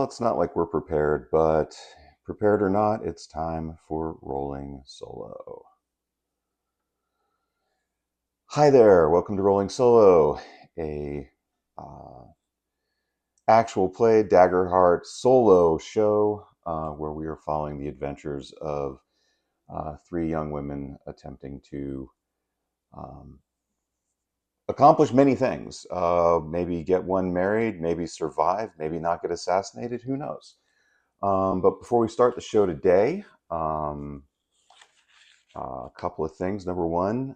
it's not like we're prepared, but prepared or not, it's time for Rolling Solo. Hi there, welcome to Rolling Solo, a actual play Daggerheart solo show where we are following the adventures of three young women attempting to accomplish many things. Maybe get one married, maybe survive, maybe not get assassinated, who knows? But before we start the show today, a couple of things. Number one,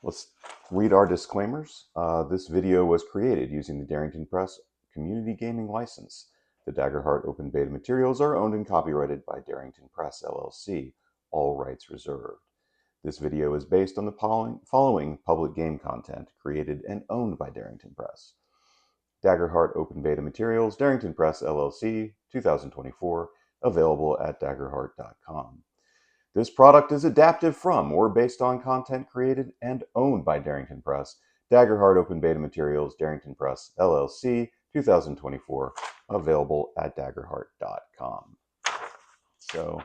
let's read our disclaimers. This video was created using the Darrington Press Community Gaming License. The Daggerheart Open Beta Materials are owned and copyrighted by Darrington Press, LLC. All rights reserved. This video is based on the following public game content created and owned by Darrington Press. Daggerheart Open Beta Materials, Darrington Press, LLC, 2024, available at daggerheart.com. This product is adapted from or based on content created and owned by Darrington Press. Daggerheart Open Beta Materials, Darrington Press, LLC, 2024, available at daggerheart.com. So,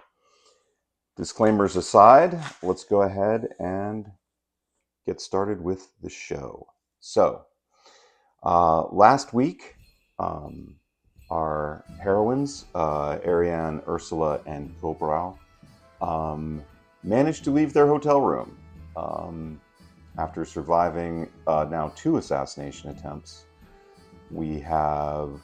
disclaimers aside, let's go ahead and get started with the show. So, last week, our heroines, Auriane, Ursula, and Kolbrá, managed to leave their hotel room after surviving now 2 assassination attempts. We have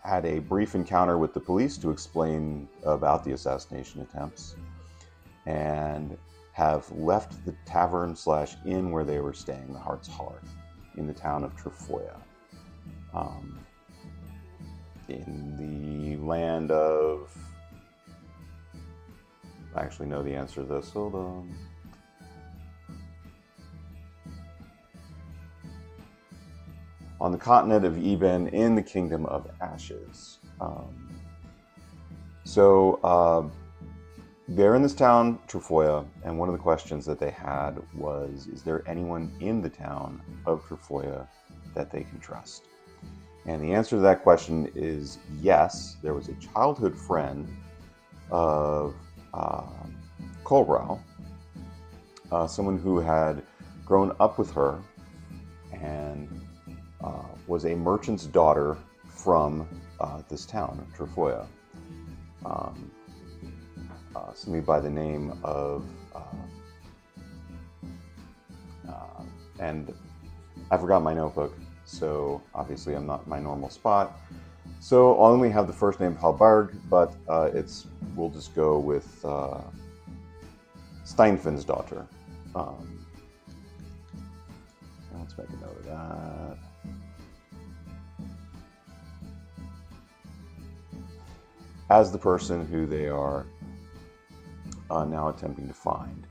had a brief encounter with the police to explain about the assassination attempts, and have left the tavern/inn where they were staying, the Heart's Hearth, in the town of Trefoya, in the land of... I actually know the answer to this. Hold on. On the continent of Eben, in the Kingdom of Ashes. They're in this town, Trefoya, and one of the questions that they had was, is there anyone in the town of Trefoya that they can trust? And the answer to that question is yes. There was a childhood friend of Kolbrá, someone who had grown up with her and was a merchant's daughter from this town, Trefoya. Somebody by the name of, and I forgot my notebook, so obviously I'm not in my normal spot. So I'll only have the first name Halberg, but we'll just go with Steinfin's daughter. Let's make a note of that. As the person who they are now attempting to find.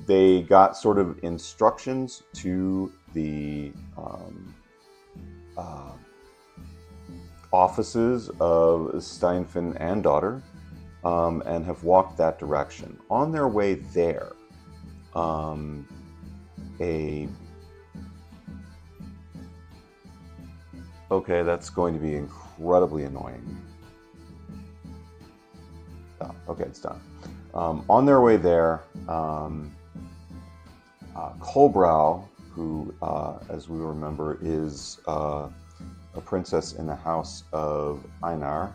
They got sort of instructions to the offices of Steinfin and daughter, and have walked that direction. On their way there, okay, that's going to be incredibly annoying. Oh, okay, it's done. On their way there, Kolbrá, who, as we remember, is a princess in the house of Einar,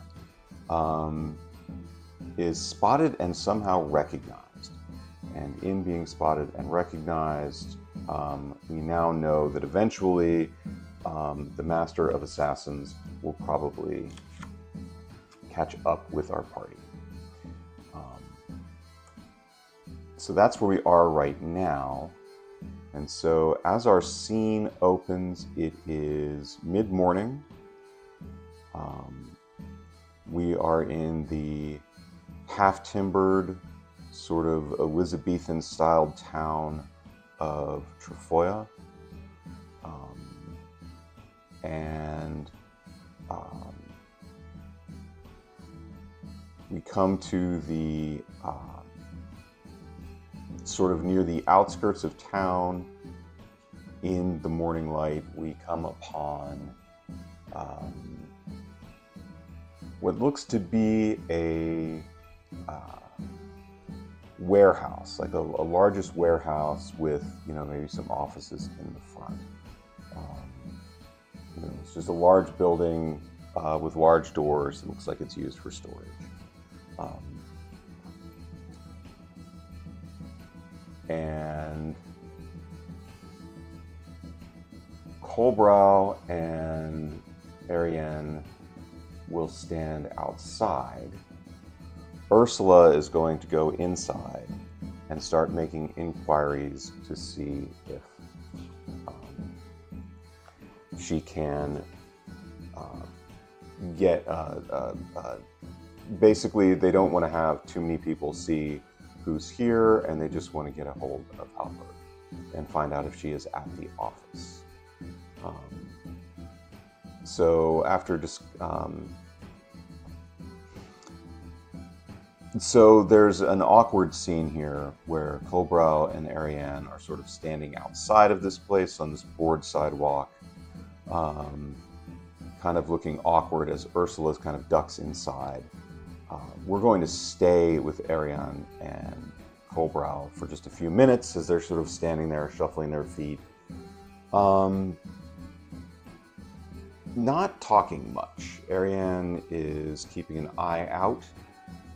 is spotted and somehow recognized. And in being spotted and recognized, we now know that eventually the Master of Assassins will probably catch up with our party. So that's where we are right now. And so as our scene opens, it is mid-morning. We are in the half-timbered, sort of Elizabethan-styled town of Trefoya. We come to the sort of near the outskirts of town, in the morning light, we come upon what looks to be a warehouse, like a largest warehouse with, maybe some offices in the front. It's just a large building with large doors. It looks like it's used for storage. And Kolbrá and Auriane will stand outside. Ursula is going to go inside and start making inquiries to see if she can get basically, they don't want to have too many people see who's here, and they just want to get a hold of Albert and find out if she is at the office. So after just so there's an awkward scene here where Kolbrá and Auriane are sort of standing outside of this place on this board sidewalk, kind of looking awkward as Ursula kind of ducks inside. We're going to stay with Auriane and Kolbrá for just a few minutes as they're sort of standing there shuffling their feet. Not talking much. Auriane is keeping an eye out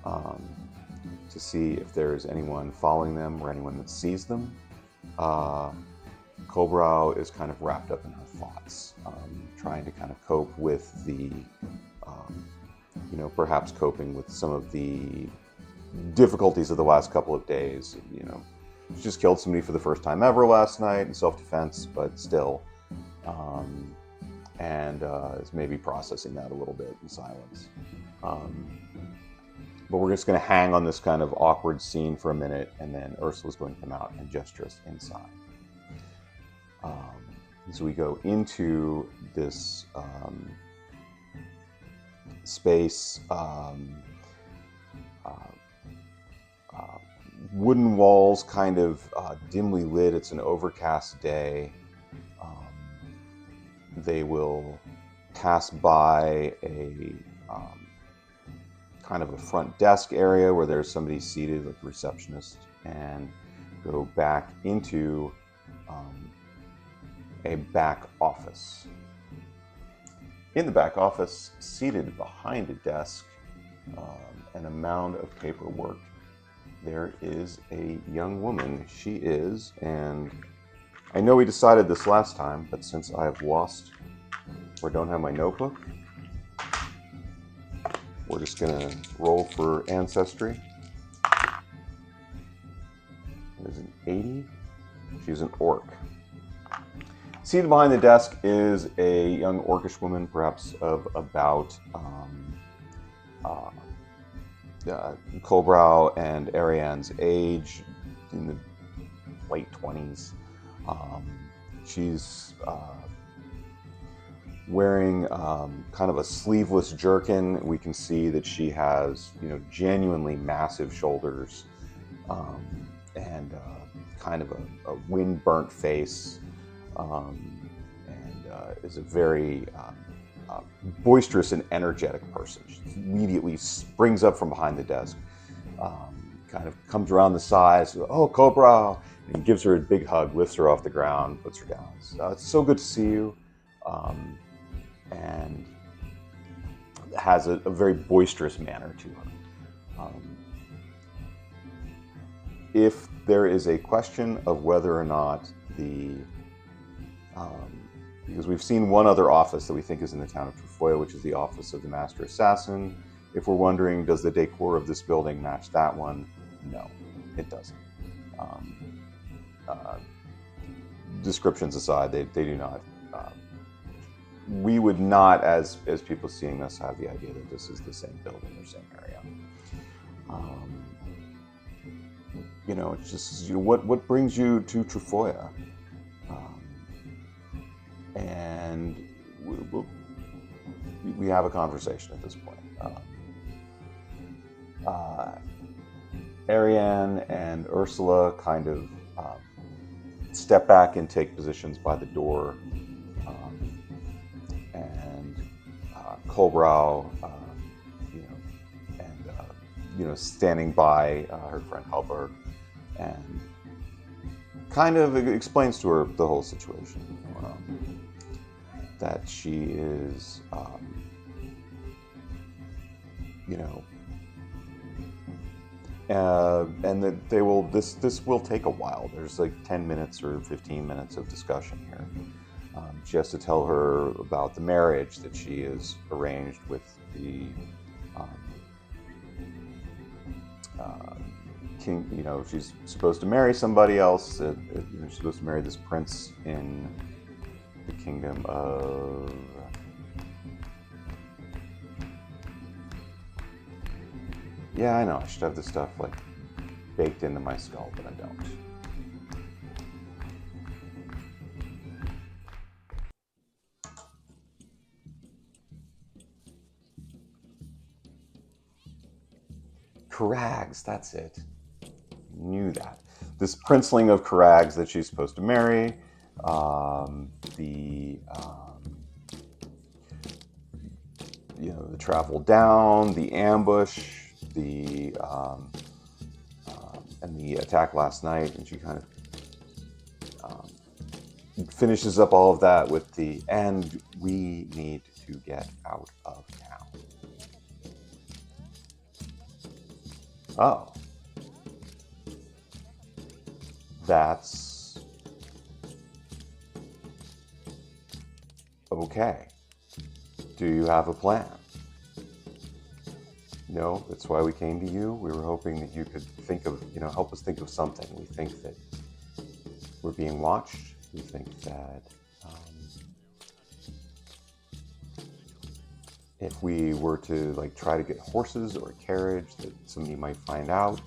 to see if there's anyone following them or anyone that sees them. Kolbrá is kind of wrapped up in her thoughts, trying to kind of cope with the, perhaps coping with some of the difficulties of the last couple of days. She just killed somebody for the first time ever last night in self-defense, but still, and is maybe processing that a little bit in silence. But we're just going to hang on this kind of awkward scene for a minute, and then Ursula's going to come out and gesture us inside. So we go into this space, wooden walls, kind of dimly lit. It's an overcast day. They will pass by a kind of a front desk area where there's somebody seated, like a receptionist, and go back into a back office. In the back office, seated behind a desk and a mound of paperwork, there is a young woman. She is, and I know we decided this last time, but since I have lost or don't have my notebook, we're just going to roll for ancestry. There's an 80. She's an orc. Seated behind the desk is a young orcish woman, perhaps of about Kolbrá and Auriane's age, in the late 20s. She's wearing kind of a sleeveless jerkin. We can see that she has, genuinely massive shoulders, and kind of a wind-burnt face, and is a very boisterous and energetic person. She immediately springs up from behind the desk, kind of comes around the side, says, "Oh, Kolbrá," and gives her a big hug, lifts her off the ground, puts her down. It's so good to see you. And has a very boisterous manner to her. If there is a question of whether or not because we've seen one other office that we think is in the town of Trefoil, which is the office of the Master Assassin. If we're wondering, does the decor of this building match that one? No, it doesn't. Descriptions aside, they do not. We would not, as people seeing this, have the idea that this is the same building or same area. It's just what brings you to Trefoil, and we have a conversation at this point. Auriane and Ursula kind of step back and take positions by the door, and Kolbrá, standing by her friend Halberg, and kind of explains to her the whole situation. That she is, and that they will. This will take a while. There's like 10 minutes or 15 minutes of discussion here. She has to tell her about the marriage that she has arranged with the king. She's supposed to marry somebody else. She's supposed to marry this prince in the kingdom of. Yeah, I know. I should have this stuff like baked into my skull, but I don't. Carags, that's it. Knew that. This princeling of Carags that she's supposed to marry. The travel down, the ambush, and the attack last night, and she kind of finishes up all of that with and we need to get out of town. Oh. That's okay. Do you have a plan? No, that's why we came to you. We were hoping that you could help us think of something. We think that we're being watched. We think that if we were to try to get horses or a carriage, that somebody might find out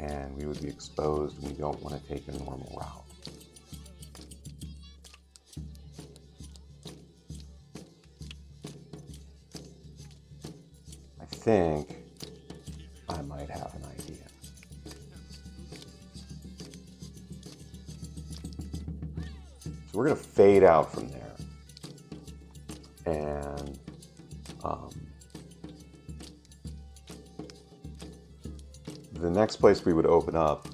and we would be exposed, and we don't want to take a normal route. I think I might have an idea. So we're going to fade out from there. And the next place we would open up,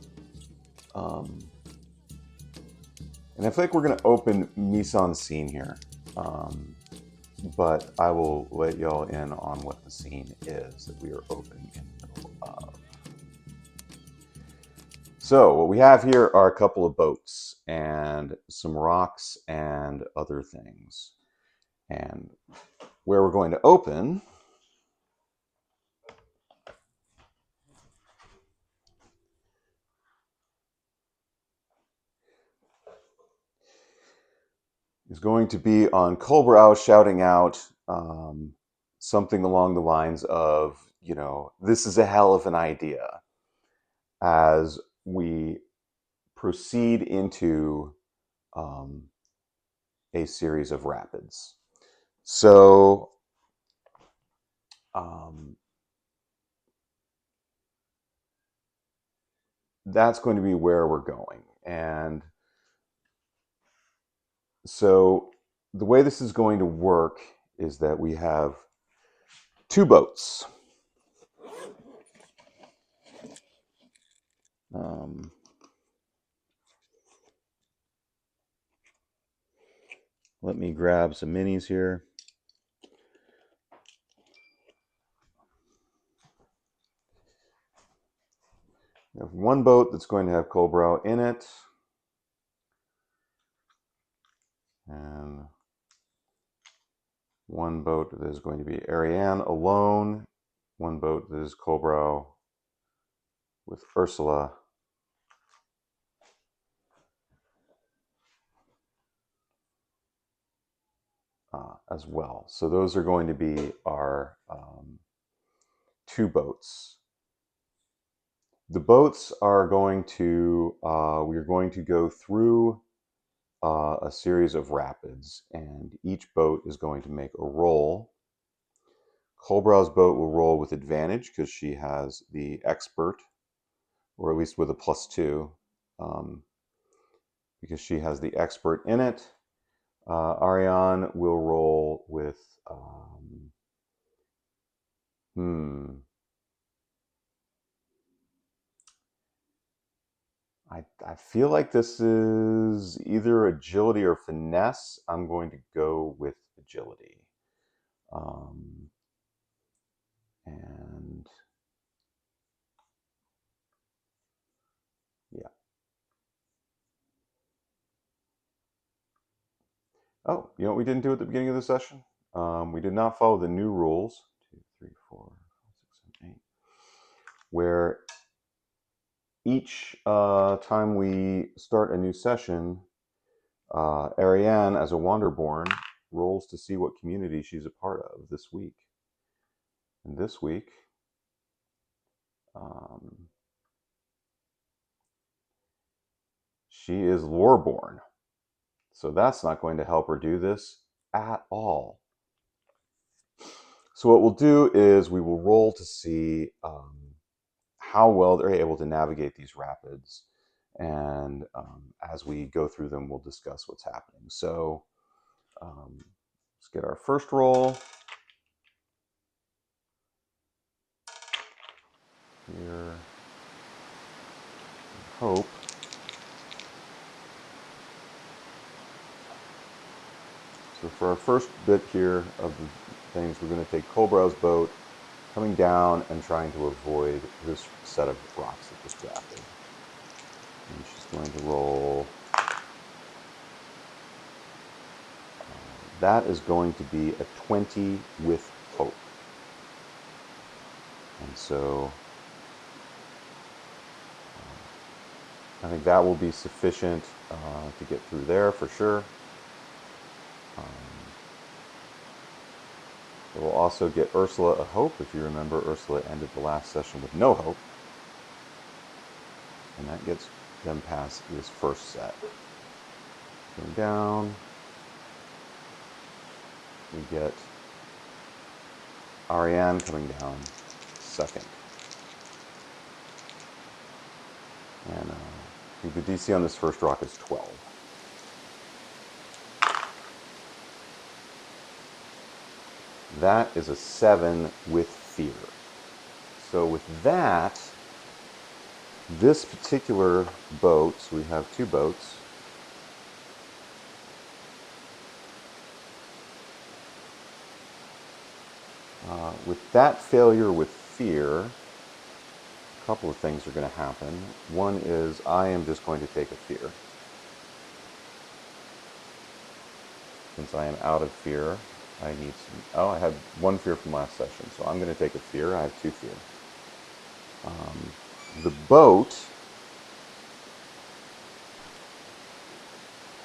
and I feel like we're going to open mise en scene here, but I will let y'all in on what the scene is that we are opening in the middle of. So what we have here are a couple of boats and some rocks and other things. And where we're going to open is going to be on Kolbrá shouting out something along the lines of, this is a hell of an idea, as we proceed into a series of rapids. So that's going to be where we're going. And so the way this is going to work is that we have two boats. Let me grab some minis here. We have one boat that's going to have Kolbrá in it, and one boat that is going to be Auriane alone, one boat that is Kolbrá with Ursula, as well. So those are going to be our two boats. The boats are going to, we're going to go through a series of rapids, and each boat is going to make a roll. Kolbrá's boat will roll with advantage because she has the expert or at least with a +2, because she has the expert in it. Auriane will roll with, I feel like this is either agility or finesse. I'm going to go with agility. And yeah. Oh, you know what we didn't do at the beginning of the session? We did not follow the new rules. 2, 3, 4, 5, 6, 7, 8. Where each time we start a new session, Auriane, as a Wanderborn, rolls to see what community she's a part of this week. And this week, she is Loreborn. So that's not going to help her do this at all. So what we'll do is we will roll to see how well they're able to navigate these rapids. And as we go through them, we'll discuss what's happening. So let's get our first roll. Here, hope. So for our first bit here of the things, we're going to take Kolbrá's boat, coming down and trying to avoid this set of rocks at this rapid. And she's going to roll. That is going to be a 20 with hope. And so I think that will be sufficient to get through there for sure. It will also get Ursula a hope. If you remember, Ursula ended the last session with no hope. And that gets them past this first set. Going down. We get Auriane coming down second. And I think the DC on this first rock is 12. That is a 7 with fear. So with that, this particular boat, so we have two boats. With that failure with fear, a couple of things are going to happen. One is I am just going to take a fear. Since I am out of fear, I need some. Oh, I had one fear from last session, so I'm going to take a fear. I have 2 fear. The boat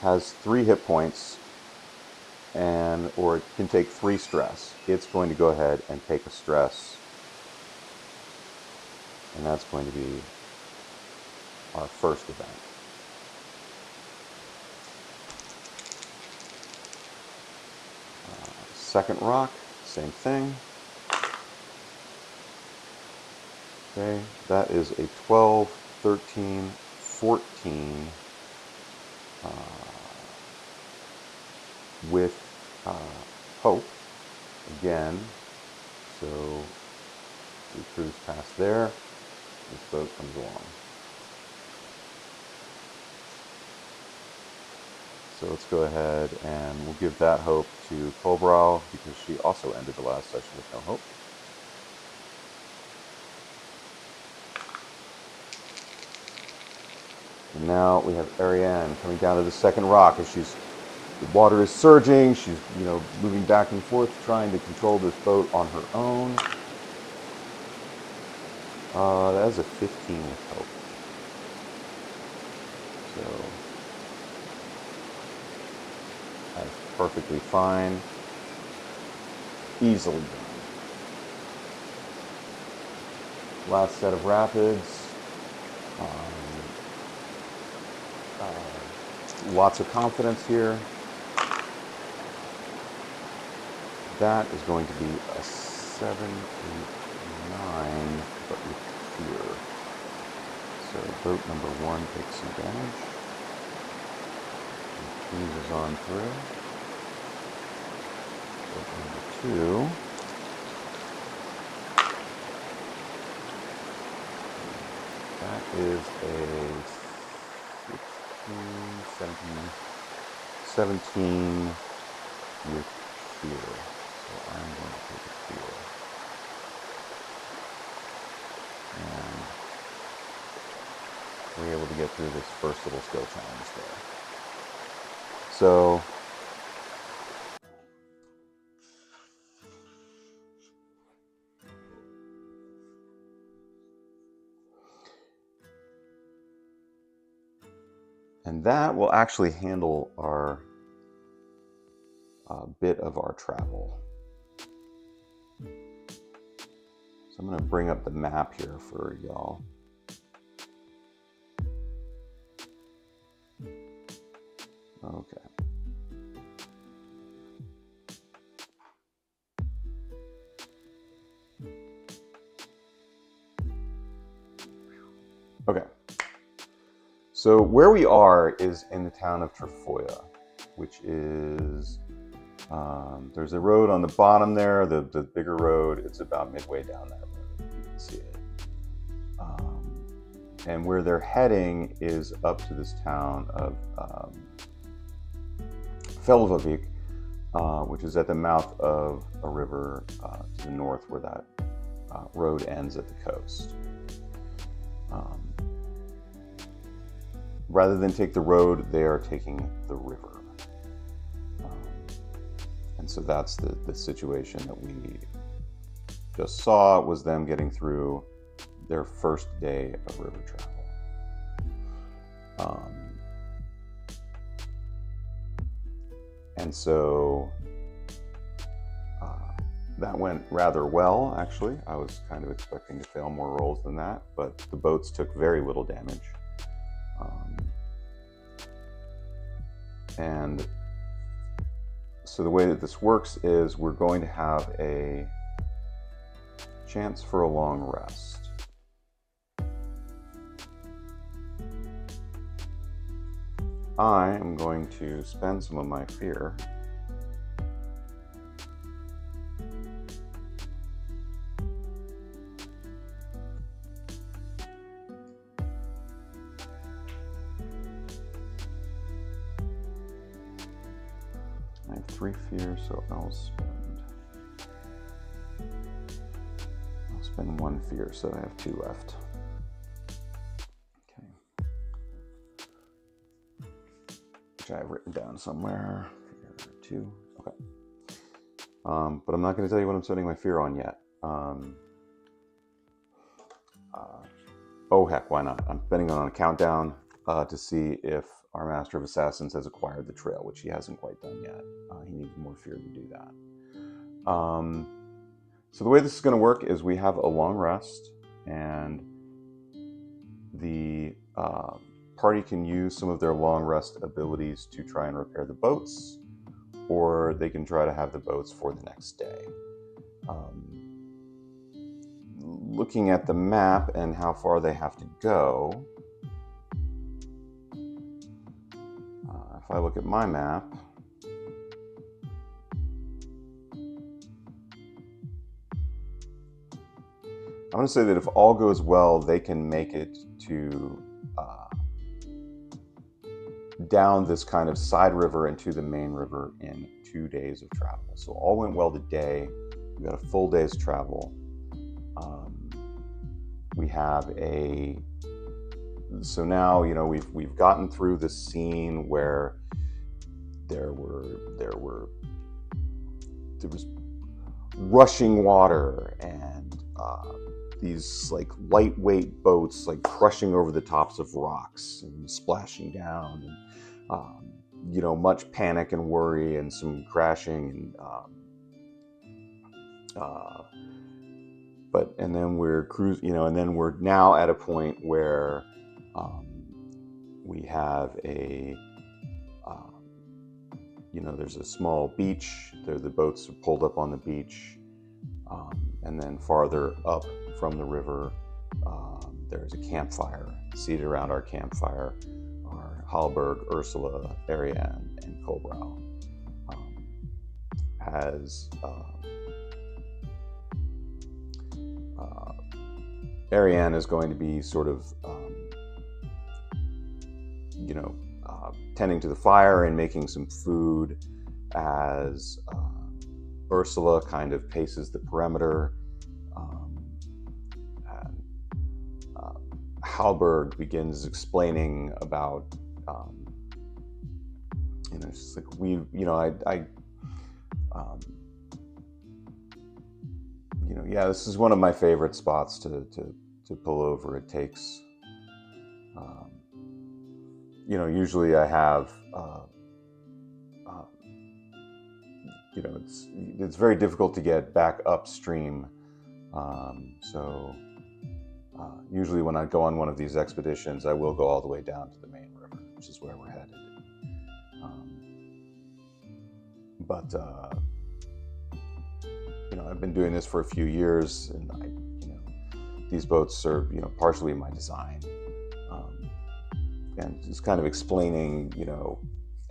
has 3 hit points, or it can take 3 stress. It's going to go ahead and take a stress, and that's going to be our first event. Second rock, same thing. Okay, that is a 12, 13, 14 with hope again. So we cruise past there. This boat comes along. So let's go ahead and we'll give that hope to Kolbrá because she also ended the last session with no hope. And now we have Auriane coming down to the second rock as the water is surging. She's, moving back and forth, trying to control this boat on her own. That is a 15 with hope. So that's perfectly fine. Easily done. Last set of rapids. Lots of confidence here. That is going to be a 7, 8, 9, but with fear. So boat number 1 takes some damage. Cruises on through. Boat number 2. That is a 17 with fear. So I'm going to take a fear. And we're able to get through this first little skill challenge there. So and that will actually handle our bit of our travel. So I'm going to bring up the map here for y'all. Okay. Okay. So where we are is in the town of Trefoil, which is, there's a road on the bottom there, the bigger road. It's about midway down that road. You can see it. And where they're heading is up to this town of Felvavik, which is at the mouth of a river to the north where that road ends at the coast. Rather than take the road, they are taking the river. And so that's the situation that we just saw, was them getting through their first day of river travel. And so that went rather well, actually. I was kind of expecting to fail more rolls than that, but the boats took very little damage. And so the way that this works is we're going to have a chance for a long rest. I am going to spend some of my fear I have 3 fear, so I'll spend 1 fear, so I have 2 left. Okay. Which I have written down somewhere. Fear 2. Okay. But I'm not going to tell you what I'm spending my fear on yet. Oh heck, why not? I'm betting on a countdown to see if our Master of Assassins has acquired the trail, which he hasn't quite done yet. He needs more fear to do that. So the way this is going to work is we have a long rest, and the party can use some of their long rest abilities to try and repair the boats, or they can try to have the boats for the next day. Looking at the map and how far they have to go, if I look at my map, I'm going to say that if all goes well, they can make it to down this kind of side river into the main river in 2 days of travel. So all went well today. We got a full day's travel. We have so now, you know, we've gotten through the scene where there was rushing water and these like lightweight boats like crushing over the tops of rocks and splashing down, and you know, much panic and worry and some crashing, and then we're cruising, you know, and then we're now at a point where we have you know, there's a small beach there. The boats are pulled up on the beach, and then farther up from the river there's a campfire. Seated around our campfire are Hallberg, Ursula, Auriane, and Kolbrá. Auriane is going to be sort of, tending to the fire and making some food as Ursula kind of paces the perimeter. Hallberg begins explaining about, it's like this is one of my favorite spots to pull over. It takes, usually I have, it's very difficult to get back upstream. Usually when I go on one of these expeditions, I will go all the way down to the main river, which is where we're headed. I've been doing this for a few years, and these boats are, partially my design. And just kind of explaining,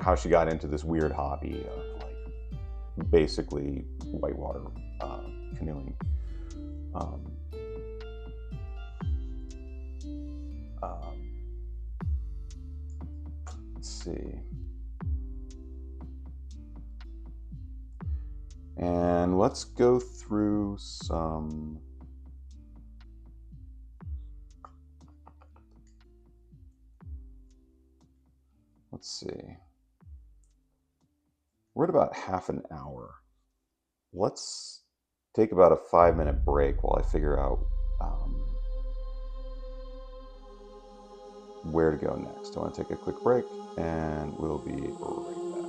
how she got into this weird hobby of basically whitewater canoeing. Let's see. And let's go through some. Let's see. We're at about half an hour. Let's take about a 5-minute break while I figure out where to go next. I want to take a quick break, and we'll be right back.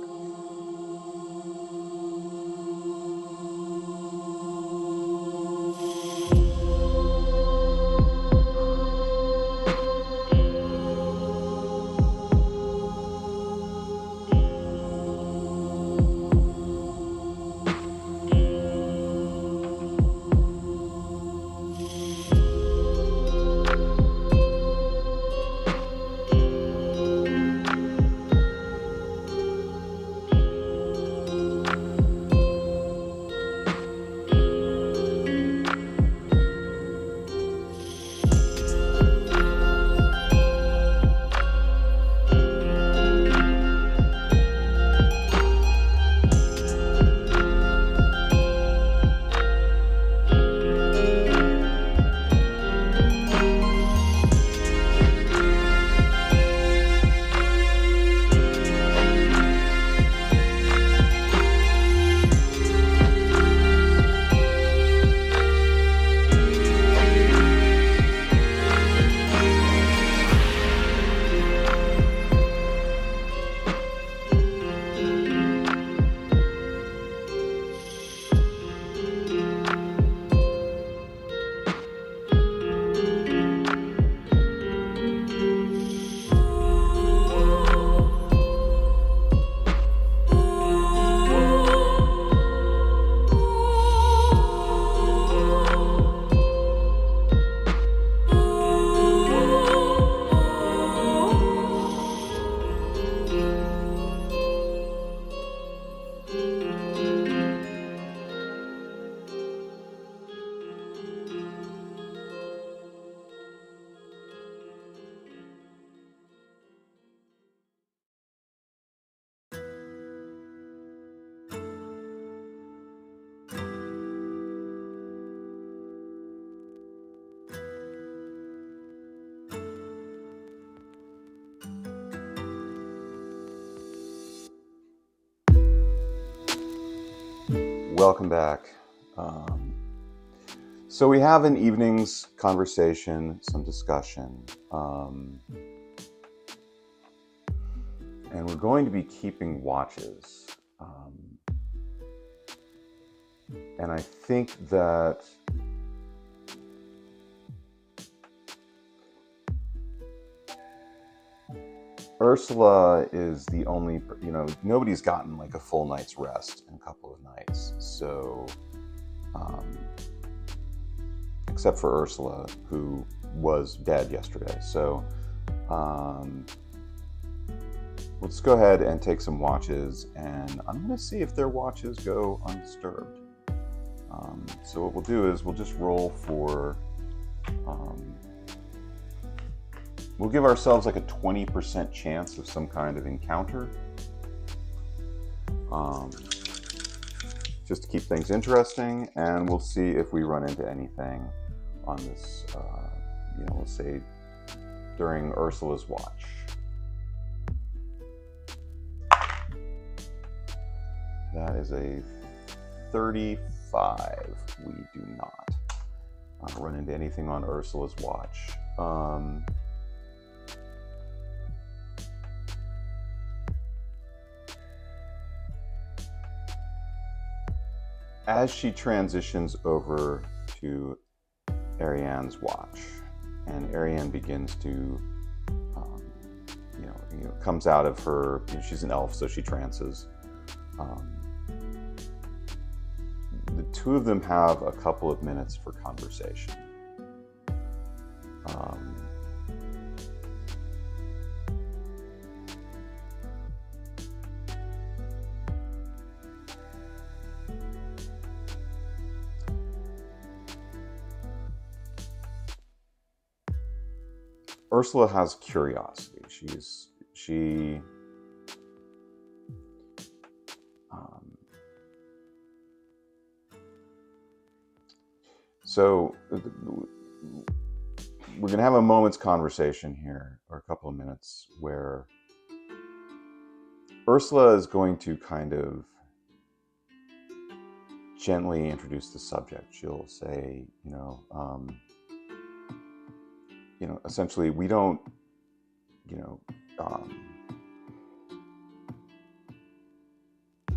Welcome back. So we have an evening's conversation, some discussion, and we're going to be keeping watches. And I think that Ursula is the only, nobody's gotten like a full night's rest in a couple of nights. So, except for Ursula, who was dead yesterday. So let's go ahead and take some watches, and I'm going to see if their watches go undisturbed. So what we'll do is we'll just roll for, we'll give ourselves like a 20% chance of some kind of encounter, just to keep things interesting, and we'll see if we run into anything on this, let's say during Ursula's watch. That is a 35. We do not run into anything on Ursula's watch. As she transitions over to Auriane's watch, and Auriane begins to, comes out of her, she's an elf, so she trances. The two of them have a couple of minutes for conversation. Ursula has curiosity. So we're going to have a moment's conversation here, or a couple of minutes, where Ursula is going to kind of gently introduce the subject. She'll say, essentially, we don't,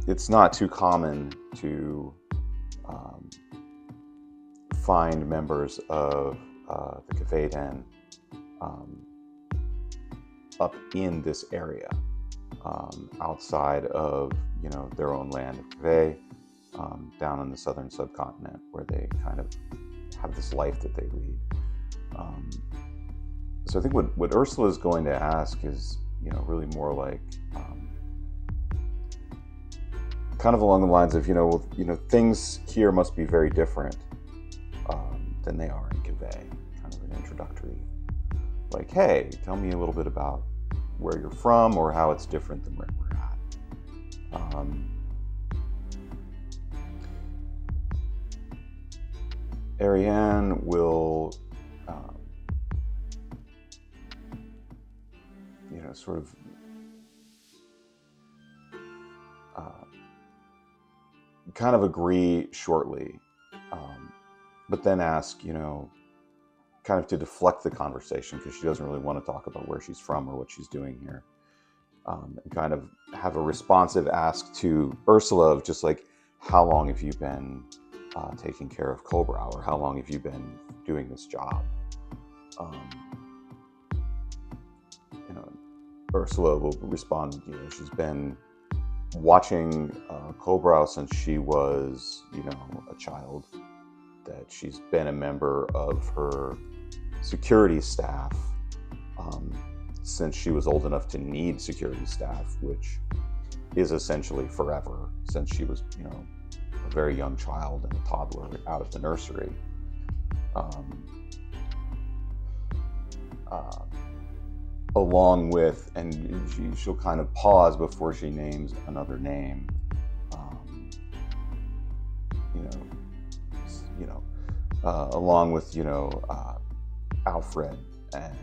it's not too common to find members of the Kveiden up in this area, outside of their own land of Kve, down on the southern subcontinent, where they kind of have this life that they lead. So I think what Ursula is going to ask is, really more like, kind of along the lines of, things here must be very different than they are in Kve. Kind of an introductory, like, hey, tell me a little bit about where you're from, or how it's different than where we're at. Auriane will, sort of kind of agree shortly, but then ask, kind of to deflect the conversation, because she doesn't really want to talk about where she's from or what she's doing here, and kind of have a responsive ask to Ursula of just like, how long have you been taking care of Kolbrá, or how long have you been doing this job? Ursula will respond, she's been watching Kolbrá since she was, a child, that she's been a member of her security staff since she was old enough to need security staff, which is essentially forever, since she was, a very young child and a toddler out of the nursery. Along with, and she'll kind of pause before she names another name, along with, Alfred and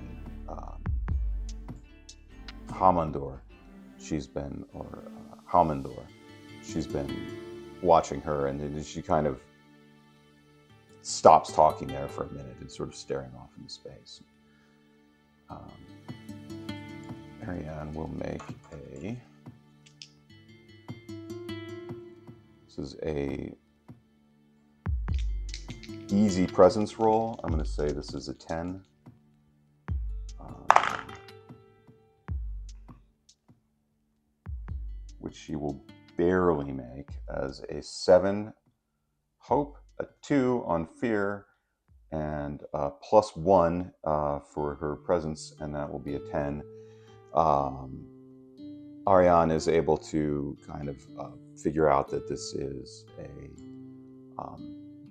Hamandor. Hamandor. She's been watching her, and then she kind of stops talking there for a minute and sort of staring off into space. Auriane will make this is a easy presence roll. I'm going to say this is a 10. Which she will barely make, as a 7 hope, a 2 on fear, and +1 for her presence, and that will be a 10. Auriane is able to kind of figure out that this is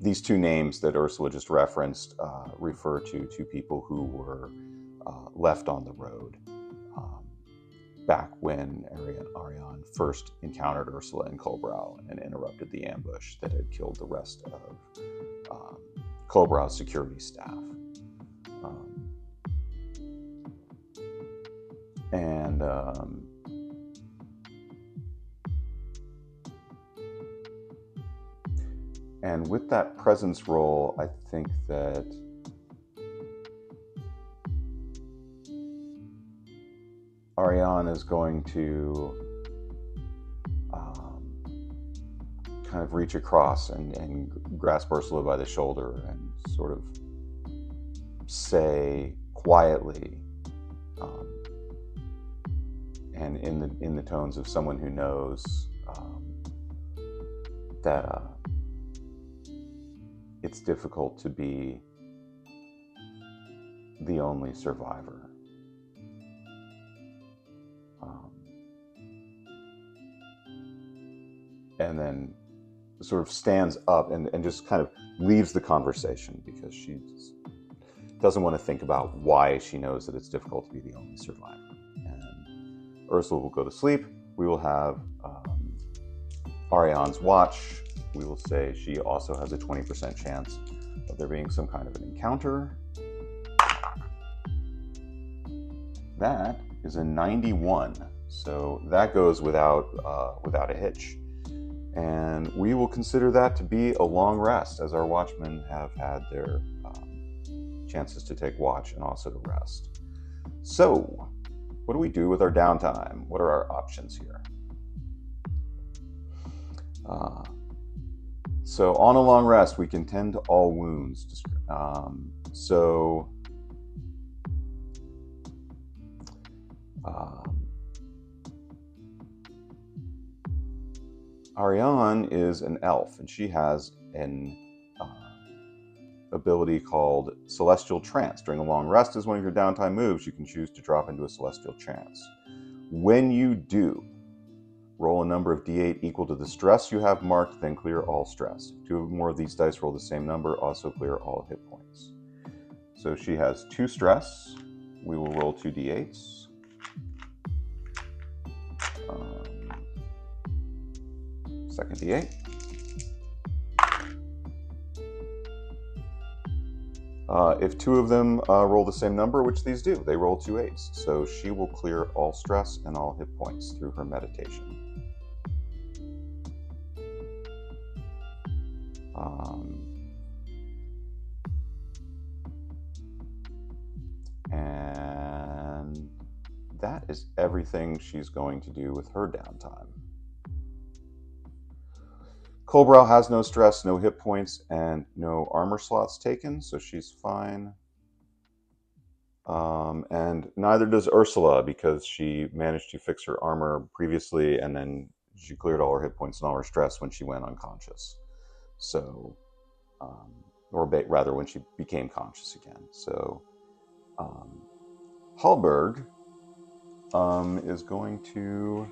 these two names that Ursula just referenced refer to two people who were left on the road back when Auriane first encountered Ursula in Kolbrá and interrupted the ambush that had killed the rest of Kolbrá's security staff. And with that presence roll, I think that Auriane is going to kind of reach across and grasp Ursula by the shoulder and sort of say quietly, and in the tones of someone who knows that it's difficult to be the only survivor. And then sort of stands up and just kind of leaves the conversation because she doesn't want to think about why she knows that it's difficult to be the only survivor. And Ursula will go to sleep. We will have Auriane's watch. We will say she also has a 20% chance of there being some kind of an encounter. That is a 91, so that goes without a hitch. And we will consider that to be a long rest, as our watchmen have had their chances to take watch and also to rest. So, what do we do with our downtime? What are our options here? So, on a long rest, we can tend to all wounds. Auriane is an elf, and she has an ability called Celestial Trance. During a long rest, as one of your downtime moves, you can choose to drop into a Celestial Trance. When you do, roll a number of d8 equal to the stress you have marked, then clear all stress. If two or more of these dice roll the same number, also clear all hit points. So she has 2 stress. We will roll 2 d8s. Second d8. If 2 of them roll the same number, which these do, they roll 2 8s. So she will clear all stress and all hit points through her meditation. And that is everything she's going to do with her downtime. Kolbrá has no stress, no hit points, and no armor slots taken, so she's fine. And neither does Ursula, because she managed to fix her armor previously, and then she cleared all her hit points and all her stress when she went unconscious. So, rather when she became conscious again. So, Hallberg is going to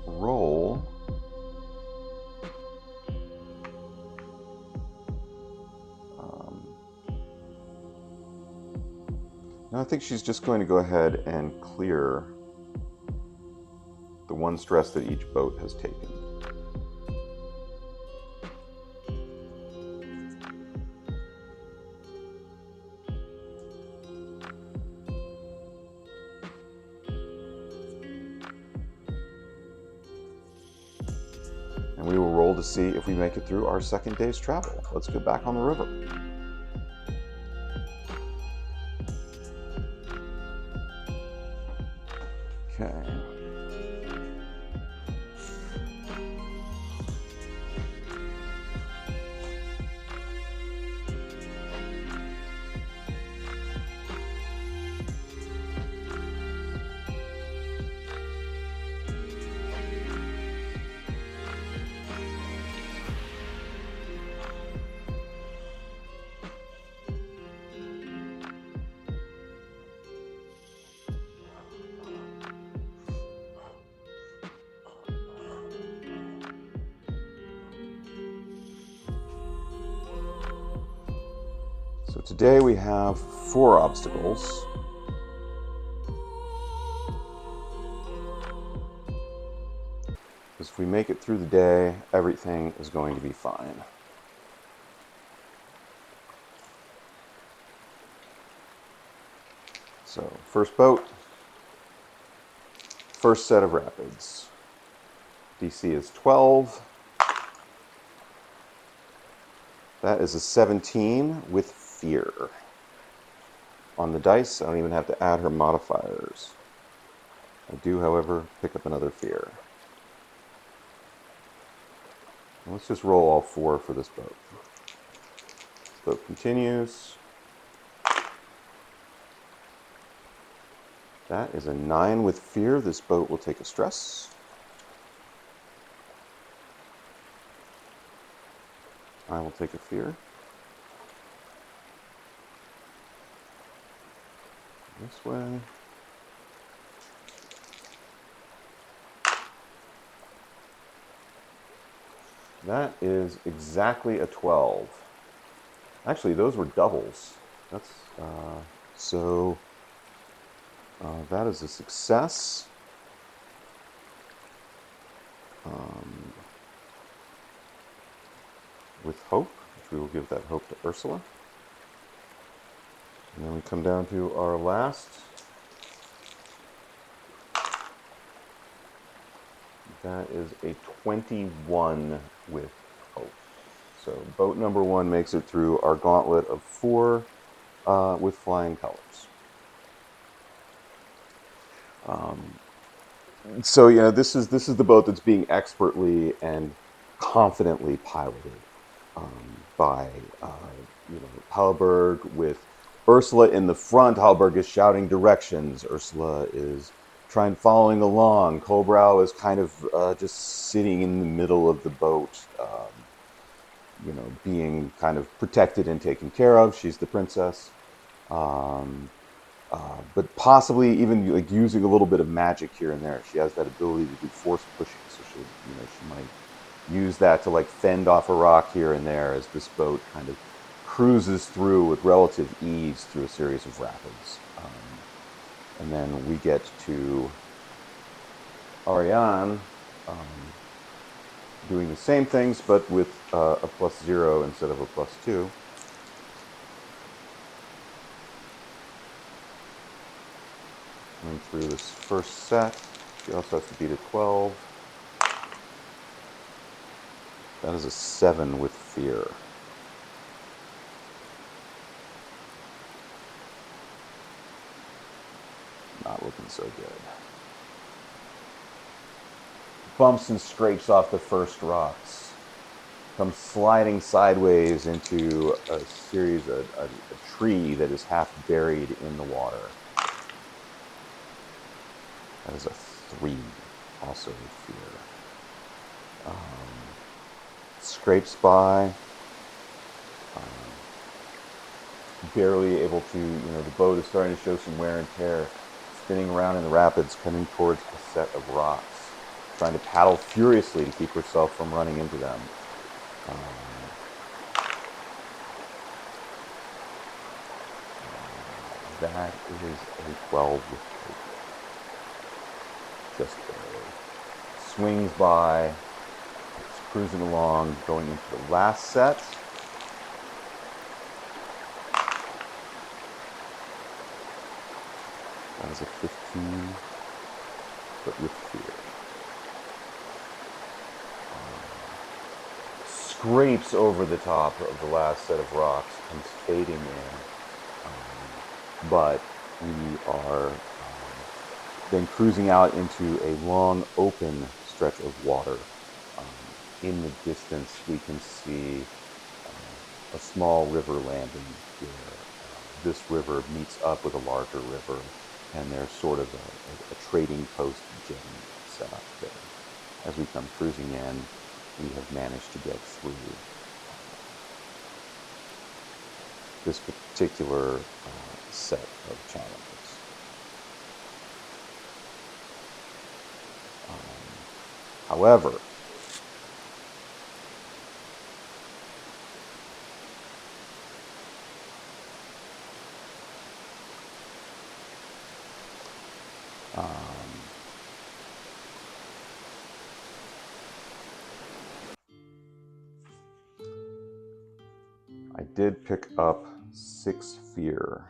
roll I think she's just going to go ahead and clear the 1 stress that each boat has taken. And we will roll to see if we make it through our second day's travel. Let's get back on the river. Okay. So today we have 4 obstacles. If we make it through the day, everything is going to be fine. So, first boat, first set of rapids. DC is 12. That is a 17 with fear. On the dice, I don't even have to add her modifiers. I do, however, pick up another fear. Let's just roll all 4 for this boat. This boat continues. That is a 9 with fear. This boat will take a stress. I will take a fear. This way. That is exactly a 12. Actually, those were doubles. That's that is a success. With hope, which we will give that hope to Ursula. And then we come down to our last. That is a 21 with hope. So boat number 1 makes it through our gauntlet of 4 with flying colors. So this is the boat that's being expertly and confidently piloted by Hallberg, with Ursula in the front. Hallberg is shouting directions. Ursula is following along. Kolbrá is kind of just sitting in the middle of the boat, being kind of protected and taken care of. She's the princess. But possibly even like using a little bit of magic here and there. She has that ability to do force pushing, so she might use that to like fend off a rock here and there as this boat kind of cruises through with relative ease through a series of rapids. And then we get to Auriane doing the same things, but with a +0 instead of a +2. And through this first set, she also has to beat a 12. That is a 7 with fear. Not looking so good. Bumps and scrapes off the first rocks. Comes sliding sideways into a series of a tree that is half buried in the water. That is a 3, also with fear. Scrapes by. Barely able to, the boat is starting to show some wear and tear. Spinning around in the rapids, coming towards a set of rocks. Trying to paddle furiously to keep herself from running into them. That is a 12 with hope. Just barely. Swings by, cruising along, going into the last set. That is a 15, but with fear. Scrapes over the top of the last set of rocks, comes fading in. But we are then cruising out into a long, open stretch of water. In the distance, we can see a small river landing where this river meets up with a larger river, and there's sort of a trading post jetty set up there. As we come cruising in, we have managed to get through this particular set of challenges. However, I did pick up 6 fear.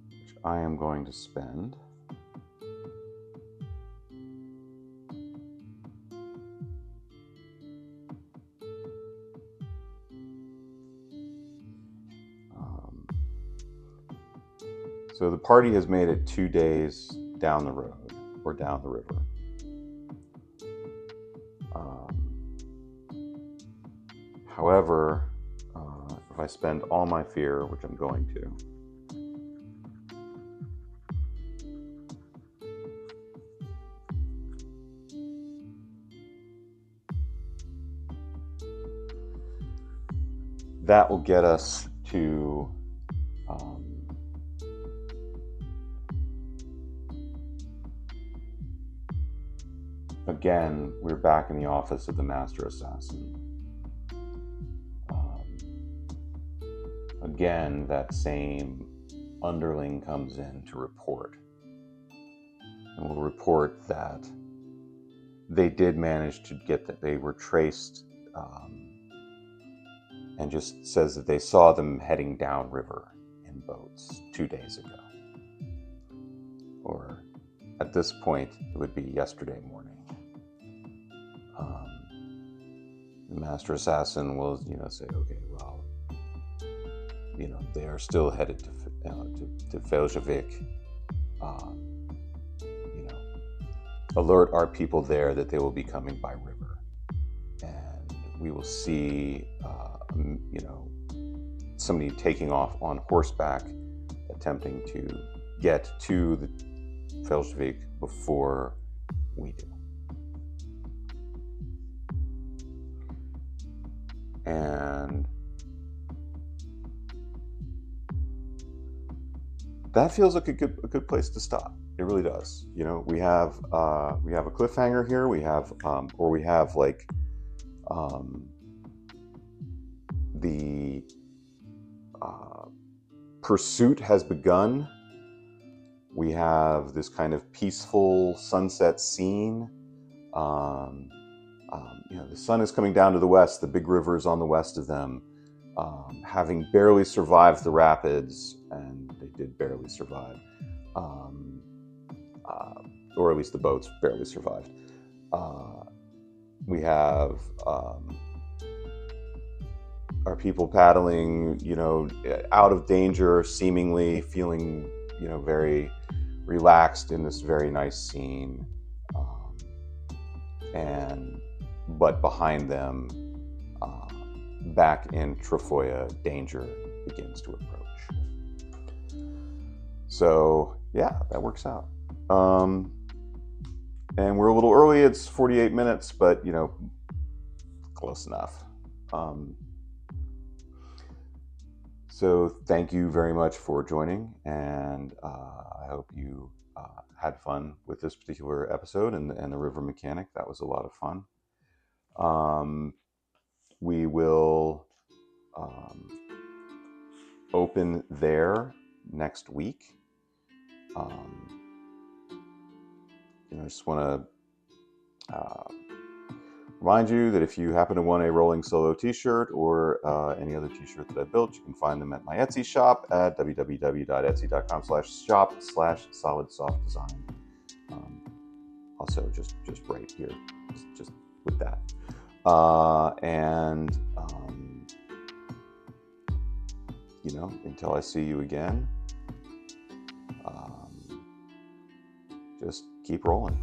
Which I am going to spend. So the party has made it 2 days down the road, or down the river. However, if I spend all my fear, which I'm going to, that will get us to again, we're back in the office of the Master Assassin. Again, that same underling comes in to report. And will report that they did manage to get that they were traced, and just says that they saw them heading downriver in boats 2 days ago. Or at this point, it would be yesterday morning. The Master Assassin will, say, okay, well, they are still headed to Feljavik. Alert our people there that they will be coming by river, and we will see, somebody taking off on horseback, attempting to get to the Feljavik before we do. And that feels like a good place to stop. It really does. We have a cliffhanger here. We have the pursuit has begun. We have this kind of peaceful sunset scene. The sun is coming down to the west. The big river is on the west of them, having barely survived the rapids, and they did barely survive, or at least the boats barely survived. We have our people paddling, out of danger, seemingly feeling, very relaxed in this very nice scene, but behind them, back in Trefoya, danger begins to approach. So yeah, that works out. And we're a little early. It's 48 minutes, but close enough. So thank you very much for joining, and I hope you had fun with this particular episode and the river mechanic. That was a lot of fun. We will open there next week. I just want to remind you that if you happen to want a Roleling Solo t-shirt or any other t-shirt that I built, you can find them at my Etsy shop at www.etsy.com/shop/solidsoftdesign. Also, just right here, just with that. Until I see you again, just keep rolling.